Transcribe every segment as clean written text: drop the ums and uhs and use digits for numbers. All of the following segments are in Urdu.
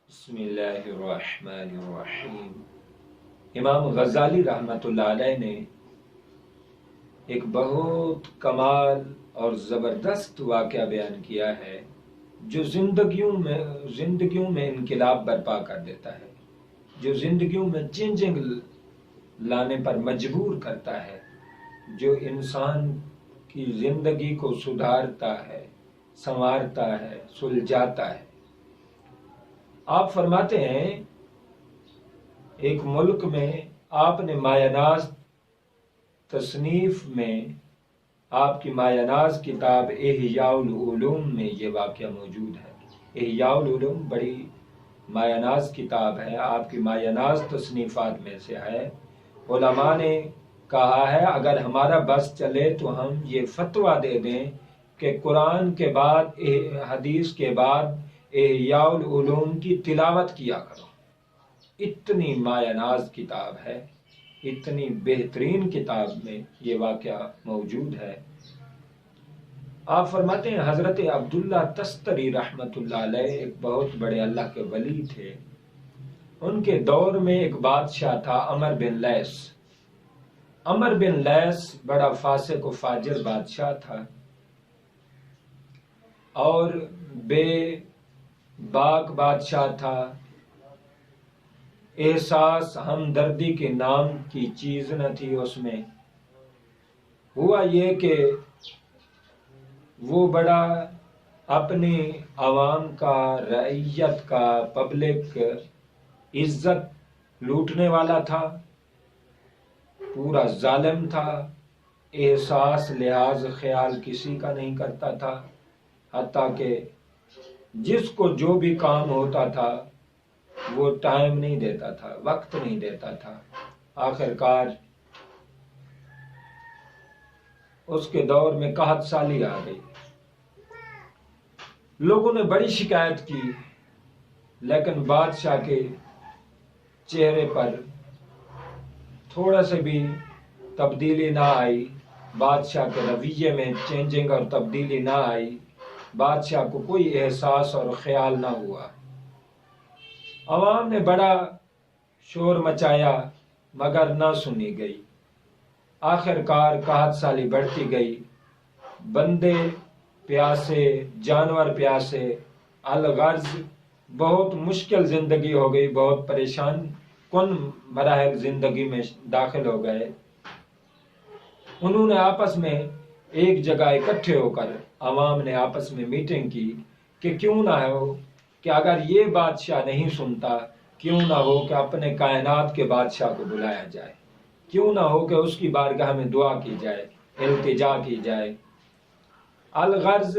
بسم اللہ الرحمن الرحیم۔ امام غزالی رحمۃ اللہ علیہ نے ایک بہت کمال اور زبردست واقعہ بیان کیا ہے جو زندگیوں میں انقلاب برپا کر دیتا ہے، جو زندگیوں میں چینجنگ لانے پر مجبور کرتا ہے، جو انسان کی زندگی کو سدھارتا ہے، سنوارتا ہے، سلجھاتا ہے۔ آپ فرماتے ہیں ایک ملک میں آپ نے مایہ ناز تصنیف میں، آپ کی مایہ ناز کتاب احیاء العلوم میں یہ واقعہ موجود ہے۔ احیاء العلوم بڑی مایہ ناز کتاب ہے، آپ کی مایہ ناز تصنیفات میں سے ہے۔ علماء نے کہا ہے اگر ہمارا بس چلے تو ہم یہ فتویٰ دے دیں کہ قرآن کے بعد، حدیث کے بعد احیاء العلوم کی تلاوت کیا کرو۔ اتنی مایہ ناز کتاب ہے، اتنی بہترین کتاب میں یہ واقعہ موجود ہے۔ آپ فرماتے ہیں حضرت عبداللہ تستری رحمۃ اللہ علیہ ایک بہت بڑے اللہ کے ولی تھے۔ ان کے دور میں ایک بادشاہ تھا عمر بن لیث۔ عمر بن لیث بڑا فاسق و فاجر بادشاہ تھا اور بے باک بادشاہ تھا۔ احساس ہمدردی کے نام کی چیز نہ تھی اس میں۔ ہوا یہ کہ وہ بڑا اپنی عوام کا، رعیت کا، پبلک عزت لوٹنے والا تھا، پورا ظالم تھا، احساس لحاظ خیال کسی کا نہیں کرتا تھا، حتیٰ کہ جس کو جو بھی کام ہوتا تھا وہ ٹائم نہیں دیتا تھا، وقت نہیں دیتا تھا۔ آخر کار اس کے دور میں قحط سالی آ گئی۔ لوگوں نے بڑی شکایت کی، لیکن بادشاہ کے چہرے پر تھوڑا سے بھی تبدیلی نہ آئی، بادشاہ کے رویے میں چینجنگ اور تبدیلی نہ آئی، بادشاہ کو کوئی احساس اور خیال نہ ہوا۔ عوام نے بڑا شور مچایا مگر نہ سنی گئی۔ آخر کار قحط سالی بڑھتی گئی، بندے پیاسے، جانور پیاسے، الغرض بہت مشکل زندگی ہو گئی، بہت پریشان کن مراحل زندگی میں داخل ہو گئے۔ انہوں نے آپس میں ایک جگہ اکٹھے ہو کر عوام نے آپس میں میٹنگ کی کہ کیوں نہ ہو کہ اگر یہ بادشاہ نہیں سنتا، کیوں نہ ہو کہ اپنے کائنات کے بادشاہ کو بلایا جائے، کیوں نہ ہو کہ اس کی بارگاہ میں دعا کی جائے، التجا کی جائے۔ الغرض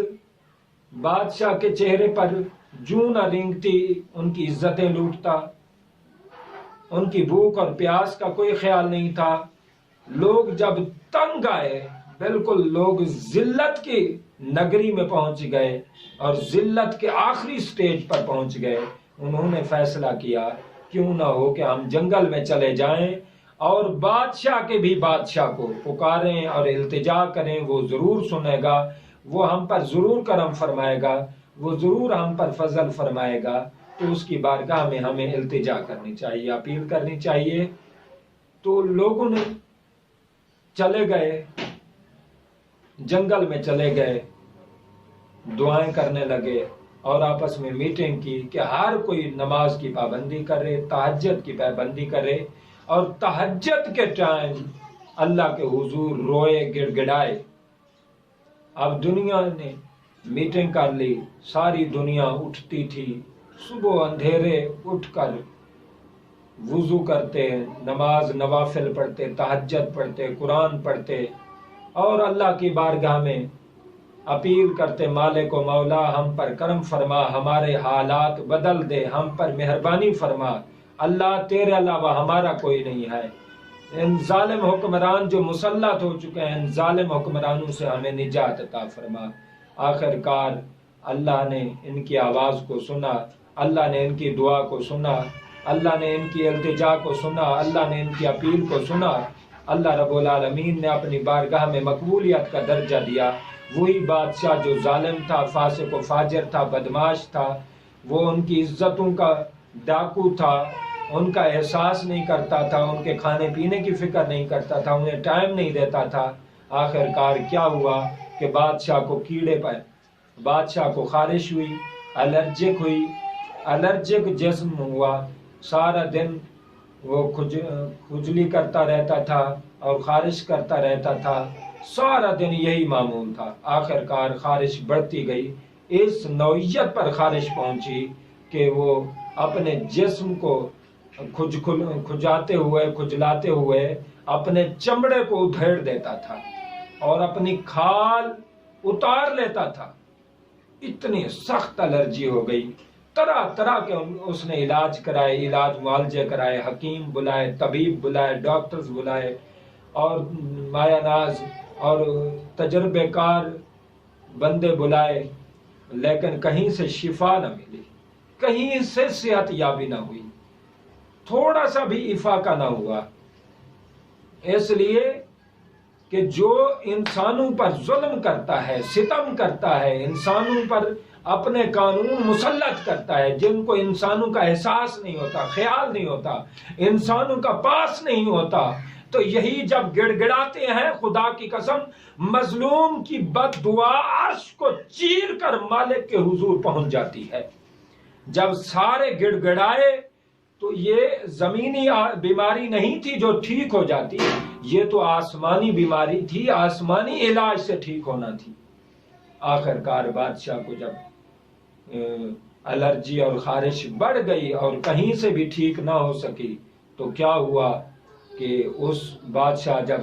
بادشاہ کے چہرے پر جوں نہ رینگتی، ان کی عزتیں لوٹتا، ان کی بھوک اور پیاس کا کوئی خیال نہیں تھا۔ لوگ جب تنگ آئے، بالکل لوگ ذلت کی نگری میں پہنچ گئے اور ذلت کے آخری سٹیج پر پہنچ گئے، انہوں نے فیصلہ کیا کیوں نہ ہو کہ ہم جنگل میں چلے جائیں اور بادشاہ کے بھی بادشاہ کو پکاریں اور التجا کریں، وہ ضرور سنے گا، وہ ہم پر ضرور کرم فرمائے گا، وہ ضرور ہم پر فضل فرمائے گا، تو اس کی بارگاہ میں ہمیں التجا کرنی چاہیے، اپیل کرنی چاہیے۔ تو لوگوں نے چلے گئے، جنگل میں چلے گئے، دعائیں کرنے لگے اور آپس میں میٹنگ کی کہ ہر کوئی نماز کی پابندی کرے، تہجد کی پابندی کرے اور تہجد کے ٹائم اللہ کے حضور روئے، گڑ گڑائے۔ اب دنیا نے میٹنگ کر لی، ساری دنیا اٹھتی تھی، صبح اندھیرے اٹھ کر وضو کرتے، نماز نوافل پڑھتے، تہجد پڑھتے، قرآن پڑھتے اور اللہ کی بارگاہ میں اپیل کرتے، مالک و مولا ہم پر کرم فرما، ہمارے حالات بدل دے، ہم پر مہربانی فرما، اللہ تیرے علاوہ ہمارا کوئی نہیں ہے، ان ظالم حکمران جو مسلط ہو چکے ہیں، ان ظالم حکمرانوں سے ہمیں نجات عطا فرما۔ آخر کار اللہ نے ان کی آواز کو سنا، اللہ نے ان کی دعا کو سنا، اللہ نے ان کی التجا کو سنا، اللہ نے ان کی اپیل کو سنا۔ اللہ رب العالمین نے اپنی بارگاہ میں مقبولیت کا درجہ دیا۔ وہی بادشاہ جو ظالم تھا، فاسق و فاجر تھا، بدماش تھا، وہ ان کی عزتوں کا ڈاکو تھا، ان کا احساس نہیں کرتا تھا، ان کے کھانے پینے کی فکر نہیں کرتا تھا، انہیں ٹائم نہیں دیتا تھا۔ آخر کار کیا ہوا کہ بادشاہ کو کیڑے پر، بادشاہ کو خارش ہوئی، الرجک ہوئی، الرجک جسم ہوا، سارا دن وہ کھجلی کرتا رہتا تھا اور خارش کرتا رہتا تھا، سارا دن یہی معمول تھا۔ آخر کار خارش بڑھتی گئی، اس نوعیت پر خارش پہنچی کہ وہ اپنے جسم کو کھجاتے ہوئے، کھجلاتے ہوئے اپنے چمڑے کو ادھیڑ دیتا تھا اور اپنی کھال اتار لیتا تھا۔ اتنی سخت الرجی ہو گئی، طرح طرح کے اس نے علاج کرائے، علاج معالجے کرائے، حکیم بلائے، طبیب بلائے، ڈاکٹرز بلائے اور مایا ناز اور تجربے کار بندے بلائے، لیکن کہیں سے شفا نہ ملی، کہیں سے صحت یابی نہ ہوئی، تھوڑا سا بھی افاقہ نہ ہوا۔ اس لیے کہ جو انسانوں پر ظلم کرتا ہے، ستم کرتا ہے، انسانوں پر اپنے قانون مسلط کرتا ہے، جن کو انسانوں کا احساس نہیں ہوتا، خیال نہیں ہوتا، انسانوں کا پاس نہیں ہوتا، تو یہی جب گڑ گڑاتے ہیں، خدا کی قسم مظلوم کی بد دعا عرش کو چیر کر مالک کے حضور پہنچ جاتی ہے۔ جب سارے گڑ گڑائے تو یہ زمینی بیماری نہیں تھی جو ٹھیک ہو جاتی، یہ تو آسمانی بیماری تھی، آسمانی علاج سے ٹھیک ہونا تھی۔ آخر کار بادشاہ کو جب الرجی اور خارش بڑھ گئی اور کہیں سے بھی ٹھیک نہ ہو سکی، تو کیا ہوا کہ اس بادشاہ جب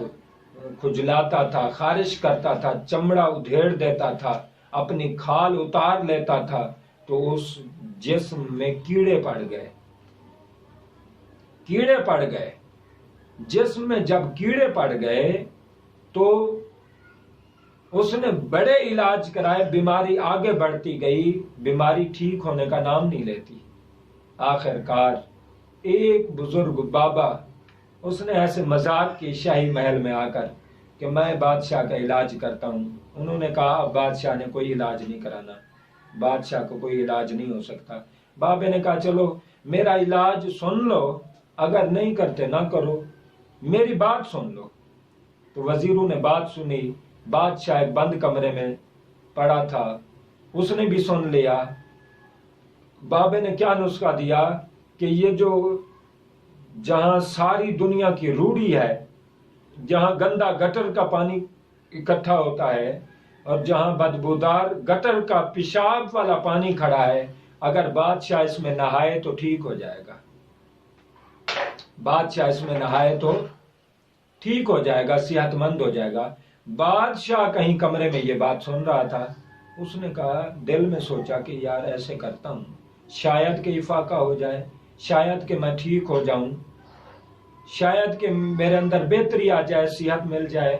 کھجلاتا تھا، خارش کرتا تھا، چمڑا ادھیڑ دیتا تھا، اپنی کھال اتار لیتا تھا، تو اس جسم میں کیڑے پڑ گئے، کیڑے پڑ گئے جسم میں۔ جب کیڑے پڑ گئے تو اس نے بڑے علاج کرائے، بیماری آگے بڑھتی گئی، بیماری ٹھیک ہونے کا نام نہیں لیتی۔ آخر کار ایک بزرگ بابا، اس نے ایسے مذاق کی شاہی محل میں آ کر کہ میں بادشاہ کا علاج کرتا ہوں۔ انہوں نے کہا اب بادشاہ نے کوئی علاج نہیں کرانا، بادشاہ کو کوئی علاج نہیں ہو سکتا۔ بابے نے کہا چلو میرا علاج سن لو، اگر نہیں کرتے نہ کرو، میری بات سن لو۔ تو وزیروں نے بات سنی، بادشاہ ایک بند کمرے میں پڑا تھا، اس نے بھی سن لیا۔ بابے نے کیا نسخہ دیا کہ یہ جو جہاں ساری دنیا کی روڑی ہے، جہاں گندا گٹر کا پانی اکٹھا ہوتا ہے اور جہاں بدبودار گٹر کا پیشاب والا پانی کھڑا ہے، اگر بادشاہ اس میں نہائے تو ٹھیک ہو جائے گا، بادشاہ اس میں نہائے تو ٹھیک ہو جائے گا، صحت مند ہو جائے گا۔ بادشاہ کہیں کمرے میں یہ بات سن رہا تھا، اس نے کہا، دل میں سوچا کہ یار ایسے کرتا ہوں شاید کہ افاقہ ہو جائے، شاید کہ میں ٹھیک ہو جاؤں، شاید کہ میرے اندر بہتری آ جائے، صحت مل جائے۔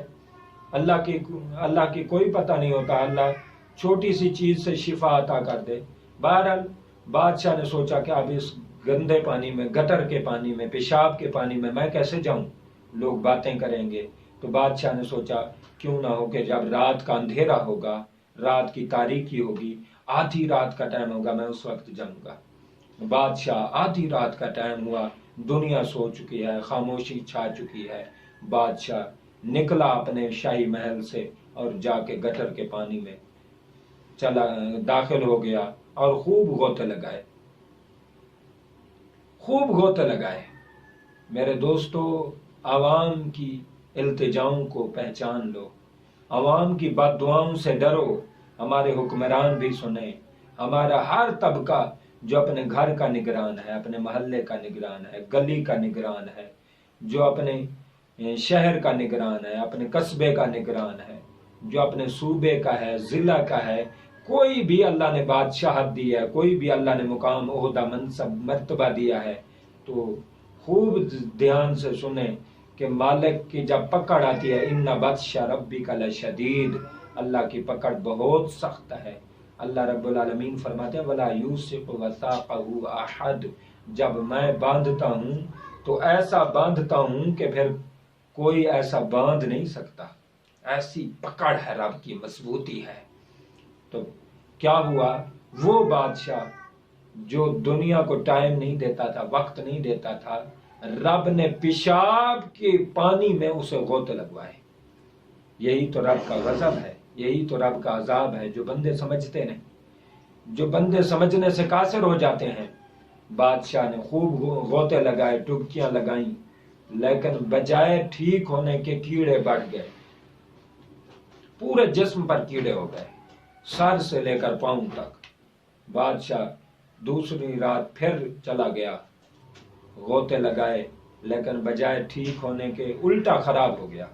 اللہ کی کوئی پتہ نہیں ہوتا، اللہ چھوٹی سی چیز سے شفا عطا کر دے۔ بہرحال بادشاہ نے سوچا کہ اب اس گندے پانی میں، گٹر کے پانی میں، پیشاب کے پانی میں کیسے جاؤں، لوگ باتیں کریں گے۔ تو بادشاہ نے سوچا کیوں نہ ہو کہ جب رات کا اندھیرا ہوگا، رات کی تاریکی ہوگی، آدھی رات کا ٹائم ہوگا، میں اس وقت جاؤں گا۔ بادشاہ آدھی رات کا ٹائم ہوا، دنیا سو چکی ہے، خاموشی چھا چکی ہے، بادشاہ نکلا اپنے شاہی محل سے اور جا کے گٹر کے پانی میں چلا داخل ہو گیا اور خوب غوطے لگائے، خوب غوطے لگائے۔ میرے دوستو، عوام کی التجاؤں کو پہچان لو، عوام کی بد دعاؤں سے ڈرو۔ ہمارے حکمران بھی سنیں، ہمارا ہر طبقہ جو اپنے گھر کا نگران ہے، اپنے محلے کا نگران ہے، گلی کا نگران ہے، جو اپنے شہر کا نگران ہے، اپنے قصبے کا نگران ہے، جو اپنے صوبے کا ہے، ضلع کا ہے، کوئی بھی اللہ نے بادشاہت دی ہے، کوئی بھی اللہ نے مقام، عہدہ، منصب، مرتبہ دیا ہے، تو خوب دھیان سے سنیں کہ مالک کی جب پکڑ آتی ہے، ان بطش ربک لشدید، اللہ کی پکڑ بہت سخت ہے۔ اللہ رب العالمین فرماتے ہیں وَلَا يُوثِقُ وَثَاقَهُ أَحَدٌ، جب میں باندھتا ہوں تو ایسا باندھتا ہوں کہ پھر کوئی ایسا باندھ نہیں سکتا، ایسی پکڑ ہے، رب کی مضبوطی ہے۔ تو کیا ہوا، وہ بادشاہ جو دنیا کو ٹائم نہیں دیتا تھا، وقت نہیں دیتا تھا، رب نے پیشاب کے پانی میں اسے غوطے لگوائے۔ یہی تو رب کا غضب ہے، یہی تو رب کا عذاب ہے، جو بندے سمجھتے نہیں، جو بندے سمجھنے سے قاصر ہو جاتے ہیں۔ بادشاہ نے خوب غوطے لگائے، ڈبکیاں لگائیں، لیکن بجائے ٹھیک ہونے کے کیڑے بڑھ گئے، پورے جسم پر کیڑے ہو گئے، سر سے لے کر پاؤں تک۔ بادشاہ دوسری رات پھر چلا گیا، غوطے لگائے، لیکن بجائے ٹھیک ہونے کے الٹا خراب ہو گیا،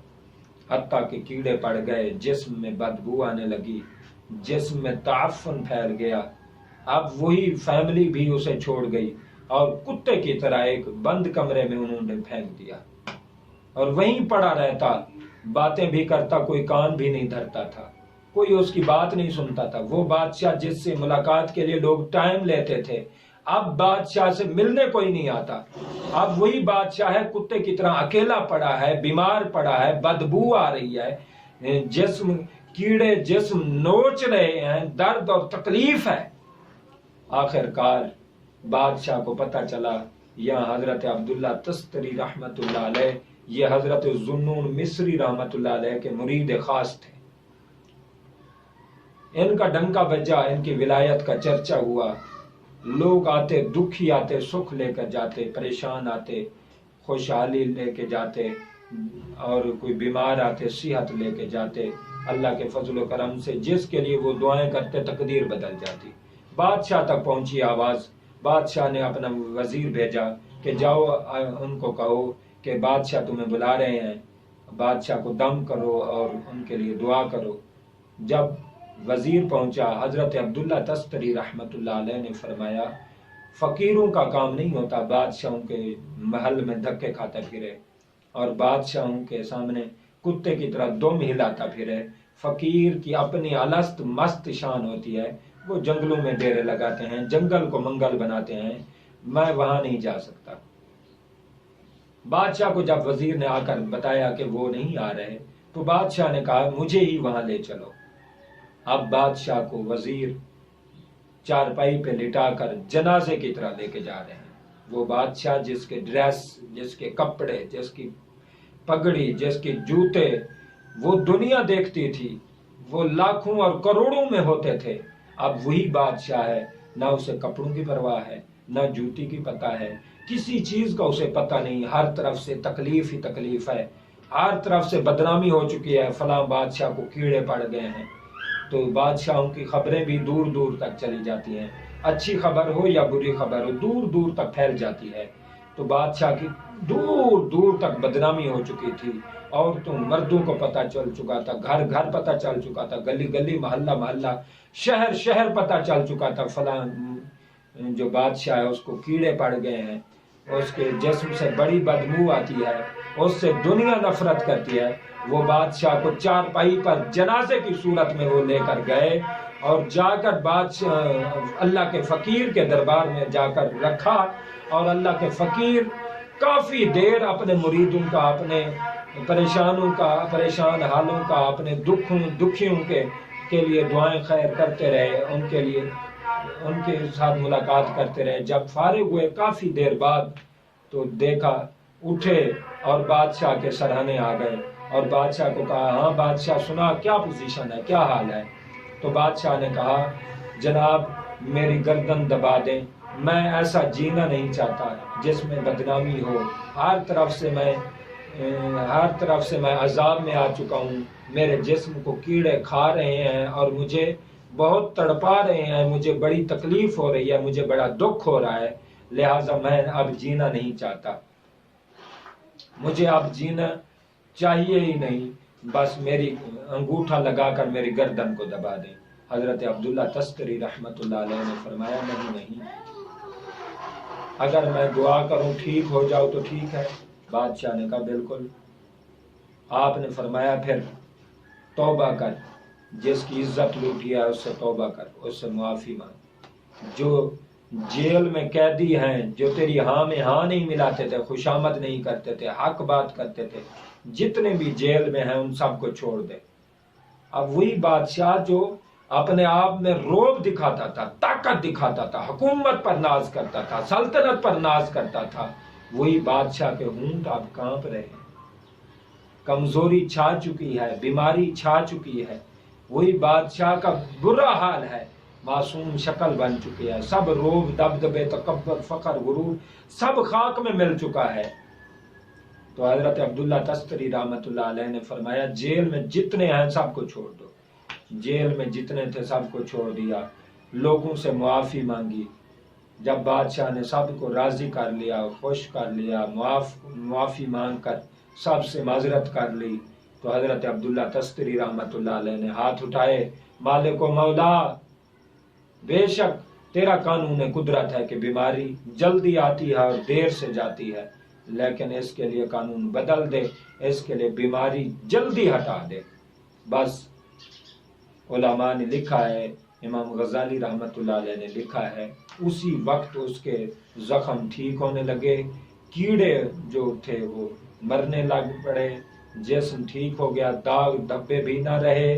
حتیٰ کہ کیڑے پڑ گئے، جسم میں بدبو آنے لگی، جسم میں تعفن پھیل گیا۔ اب وہی فیملی بھی اسے چھوڑ گئی اور کتے کی طرح ایک بند کمرے میں انہوں نے پھینک دیا، اور وہیں پڑا رہتا، باتیں بھی کرتا، کوئی کان بھی نہیں دھرتا تھا، کوئی اس کی بات نہیں سنتا تھا۔ وہ بادشاہ جس سے ملاقات کے لیے لوگ ٹائم لیتے تھے، اب بادشاہ سے ملنے کوئی نہیں آتا۔ اب وہی بادشاہ ہے، کتے کی طرح اکیلا پڑا ہے، بیمار پڑا ہے، بدبو آ رہی ہے، جسم کیڑے جسم نوچ رہے ہیں، درد اور تکلیف ہے۔ آخر کار بادشاہ کو پتہ چلا یہاں حضرت عبداللہ تستری رحمت اللہ علیہ، یہ حضرت ذوالنون مصری رحمت اللہ علیہ کے مرید خاص تھے۔ ان کا ڈنکا بجا، ان کی ولایت کا چرچا ہوا، لوگ آتے، دکھی آتے سکھ لے کر جاتے، پریشان آتے خوشحالی لے کے جاتے، اور کوئی بیمار آتے صحت لے کے جاتے۔ اللہ کے فضل و کرم سے جس کے لیے وہ دعائیں کرتے تقدیر بدل جاتی۔ بادشاہ تک پہنچی آواز، بادشاہ نے اپنا وزیر بھیجا کہ جاؤ ان کو کہو کہ بادشاہ تمہیں بلا رہے ہیں، بادشاہ کو دم کرو اور ان کے لیے دعا کرو۔ جب وزیر پہنچا، حضرت عبداللہ تستری رحمت اللہ علیہ نے فرمایا فقیروں کا کام نہیں ہوتا بادشاہوں کے محل میں دھکے کھاتا پھرے اور بادشاہوں کے سامنے کتے کی طرح دم ہلاتا پھرے۔ فقیر کی اپنی الست مست شان ہوتی ہے، وہ جنگلوں میں ڈیرے لگاتے ہیں، جنگل کو منگل بناتے ہیں، میں وہاں نہیں جا سکتا۔ بادشاہ کو جب وزیر نے آ کر بتایا کہ وہ نہیں آ رہے، تو بادشاہ نے کہا مجھے ہی وہاں لے چلو۔ اب بادشاہ کو وزیر چارپائی پہ لٹا کر جنازے کی طرح لے کے جا رہے ہیں۔ وہ بادشاہ جس کے ڈریس، جس کے کپڑے، جس کی پگڑی، جس کے جوتے وہ دنیا دیکھتی تھی، وہ لاکھوں اور کروڑوں میں ہوتے تھے، اب وہی بادشاہ ہے، نہ اسے کپڑوں کی پرواہ ہے، نہ جوتی کی پتہ ہے، کسی چیز کا اسے پتہ نہیں، ہر طرف سے تکلیف ہی تکلیف ہے، ہر طرف سے بدنامی ہو چکی ہے، فلاں بادشاہ کو کیڑے پڑ گئے ہیں۔ تو بادشاہوں کی خبریں بھی دور دور تک چلی جاتی ہیں، اچھی خبر ہو یا بری خبر ہو دور دور تک پھیل جاتی ہے۔ تو بادشاہ کی دور دور تک بدنامی ہو چکی تھی، عورتوں مردوں کو پتہ چل چکا تھا، گھر گھر پتہ چل چکا تھا، گلی گلی محلہ محلہ شہر شہر پتہ چل چکا تھا، فلاں جو بادشاہ ہے اس کو کیڑے پڑ گئے ہیں، اس کے جسم سے بڑی بدبو آتی ہے، اس سے دنیا نفرت کرتی ہے۔ وہ بادشاہ کو چارپائی پر جنازے کی صورت میں وہ لے کر گئے اور جا کر بادشاہ اللہ کے فقیر کے دربار میں جا کر رکھا، اور اللہ کے فقیر کافی دیر اپنے مریدوں کا، اپنے پریشانوں کا، پریشان حالوں کا، اپنے دکھیوں کے لیے دعائیں خیر کرتے رہے، ان کے لیے ان کے ساتھ ملاقات کرتے رہے۔ جب فارغ ہوئے کافی دیر بعد تو دیکھا، اٹھے اور بادشاہ کے سرہانے آ گئے اور بادشاہ کو کہا ہاں بادشاہ سنا، کیا پوزیشن ہے، کیا حال ہے؟ تو بادشاہ نے کہا جناب میری گردن دبا دیں، میں ایسا جینا نہیں چاہتا جس میں بدنامی ہو، ہر طرف سے میں عذاب میں آ چکا ہوں، میرے جسم کو کیڑے کھا رہے ہیں اور مجھے بہت تڑپا رہے ہیں، مجھے بڑی تکلیف ہو رہی ہے، مجھے بڑا دکھ ہو رہا ہے، لہٰذا میں اب جینا نہیں چاہتا، مجھے اب جینا چاہیے ہی نہیں، بس میری انگوٹھا لگا کر میری گردن کو دبا دیں۔ حضرت عبداللہ تستری رحمت اللہ علیہ نے فرمایا نہیں، اگر میں دعا کروں ٹھیک ہو جاؤ تو ٹھیک ہے۔ بادشاہ نے کہا بالکل۔ آپ نے فرمایا پھر توبہ کر، جس کی عزت لوٹی ہے اس سے توبہ کر، اس سے معافی مانگ۔ جو جیل میں قیدی ہیں، جو تیری ہاں میں ہاں نہیں ملاتے تھے، خوشامد نہیں کرتے تھے، حق بات کرتے تھے، جتنے بھی جیل میں ہیں ان سب کو چھوڑ دے۔ اب وہی بادشاہ جو اپنے آپ میں روب دکھاتا تھا، طاقت دکھاتا تھا، حکومت پر ناز کرتا تھا، سلطنت پر ناز کرتا تھا، وہی بادشاہ کے ہونٹ اب کانپ رہے ہیں۔ کمزوری چھا چکی ہے، بیماری چھا چکی ہے، وہی بادشاہ کا برا حال ہے، معصوم شکل بن چکی ہے، سب روب، دبدبے، تکبر، فخر، غرور سب خاک میں مل چکا ہے۔ تو حضرت عبداللہ تستری رحمۃ اللہ علیہ نے فرمایا جیل میں جتنے ہیں سب کو چھوڑ دو۔ جیل میں جتنے تھے سب کو چھوڑ دیا، لوگوں سے معافی مانگی۔ جب بادشاہ نے سب کو راضی کر لیا، خوش کر لیا، معافی مانگ کر سب سے معذرت کر لی، تو حضرت عبداللہ تستری رحمۃ اللہ علیہ نے ہاتھ اٹھائے، مالک و مولا، بے شک تیرا قانون قدرت ہے کہ بیماری جلدی آتی ہے اور دیر سے جاتی ہے، لیکن اس کے لیے قانون بدل دے، اس کے لیے بیماری جلدی ہٹا دے۔ بس علماء نے لکھا ہے، امام غزالی رحمۃ اللہ علیہ نے لکھا ہے، اسی وقت اس کے زخم ٹھیک ہونے لگے، کیڑے جو تھے وہ مرنے لگ پڑے، جسم ٹھیک ہو گیا، داغ دھبے بھی نہ رہے۔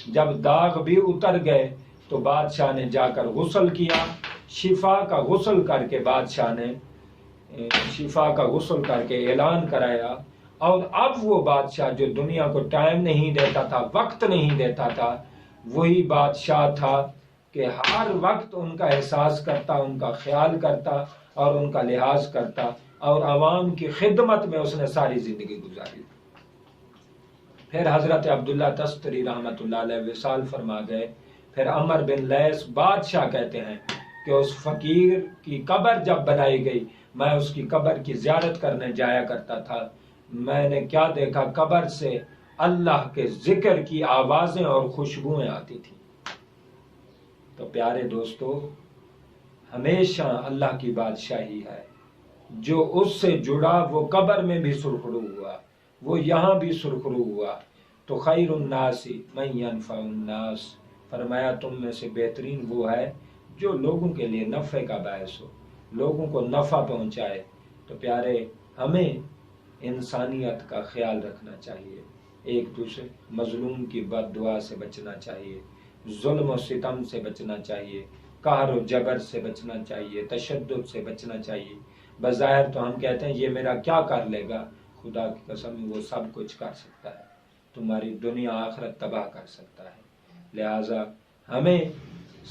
جب داغ بھی اتر گئے تو بادشاہ نے جا کر غسل کیا، شفا کا غسل کر کے بادشاہ نے شفا کا غسل کر کے اعلان کرایا۔ اور اب وہ بادشاہ جو دنیا کو ٹائم نہیں دیتا تھا، وقت نہیں دیتا تھا، وہی بادشاہ تھا کہ ہر وقت ان کا احساس کرتا، ان کا خیال کرتا اور ان کا لحاظ کرتا، اور عوام کی خدمت میں اس نے ساری زندگی گزاری۔ پھر حضرت عبداللہ تستری رحمۃ اللہ علیہ وصال فرما گئے۔ پھر عمر بن لیث بادشاہ کہتے ہیں کہ اس فقیر کی قبر جب بنائی گئی، میں اس کی قبر کی زیارت کرنے جایا کرتا تھا، میں نے کیا دیکھا، قبر سے اللہ کے ذکر کی آوازیں اور خوشبوئیں آتی تھیں۔ تو پیارے دوستو، ہمیشہ اللہ کی بادشاہی ہے، جو اس سے جڑا وہ قبر میں بھی سرخرو ہوا، وہ یہاں بھی سرخرو ہوا۔ تو خیر الناس من ینفع الناس، فرمایا تم میں سے بہترین وہ ہے جو لوگوں کے لیے نفع کا باعث ہو، لوگوں کو نفع پہنچائے۔ تو پیارے، ہمیں انسانیت کا خیال رکھنا چاہیے، ایک دوسرے مظلوم کی بد دعا سے بچنا چاہیے، ظلم و ستم سے بچنا چاہیے، قہر و جبر سے بچنا چاہیے، تشدد سے بچنا چاہیے۔ بظاہر تو ہم کہتے ہیں یہ میرا کیا کر لے گا، خدا کی قسم وہ سب کچھ کر سکتا ہے، تمہاری دنیا آخرت تباہ کر سکتا ہے۔ لہٰذا ہمیں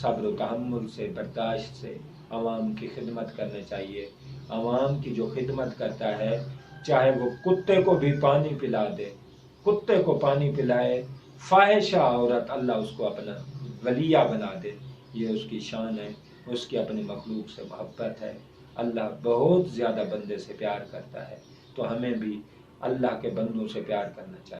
صبر و تحمل سے، برداشت سے عوام کی خدمت کرنے چاہیے۔ عوام کی جو خدمت کرتا ہے، چاہے وہ کتے کو بھی پانی پلا دے، کتے کو پانی پلائے، فاحشہ عورت اللہ اس کو اپنا ولیہ بنا دے، یہ اس کی شان ہے، اس کی اپنی مخلوق سے محبت ہے۔ اللہ بہت زیادہ بندے سے پیار کرتا ہے، تو ہمیں بھی اللہ کے بندوں سے پیار کرنا چاہیے۔